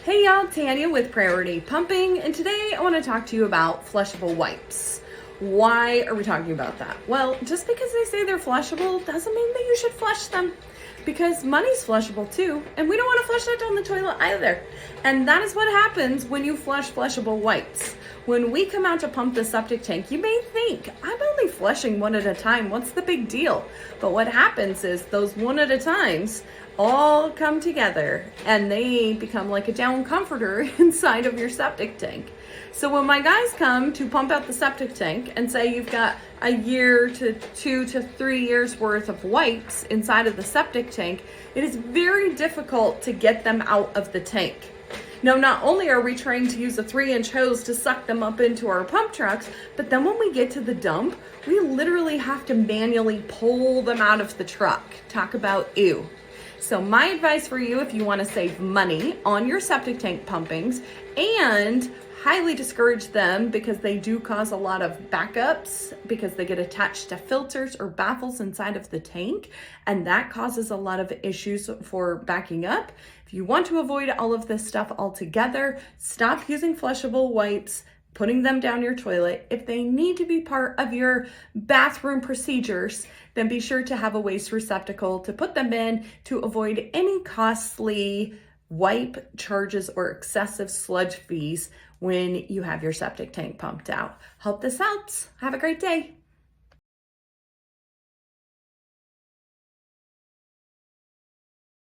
Hey y'all, Tanya with Priority Pumping, and today I want to talk to you about flushable wipes. Why are we talking about that? Well, just because they say they're flushable doesn't mean that you should flush them, because money's flushable too, and we don't want to flush that down the toilet either. And that is what happens when you flush flushable wipes. When we come out to pump the septic tank, you may think, I'm only flushing one at a time, what's the big deal? But what happens is those one at a times all come together and they become like a down comforter inside of your septic tank. So when my guys come to pump out the septic tank and say you've got a year to 2 to 3 years worth of wipes inside of the septic tank, it is very difficult to get them out of the tank. Now, not only are we trained to use a 3-inch hose to suck them up into our pump trucks, but then when we get to the dump, we literally have to manually pull them out of the truck. Talk about ew. So my advice for you, if you want to save money on your septic tank pumpings and highly discourage them because they do cause a lot of backups because they get attached to filters or baffles inside of the tank, and that causes a lot of issues for backing up. If you want to avoid all of this stuff altogether, stop using flushable wipes, putting them down your toilet. If they need to be part of your bathroom procedures, then be sure to have a waste receptacle to put them in to avoid any costly wipe charges or excessive sludge fees when you have your septic tank pumped out. Hope this helps. Have a great day.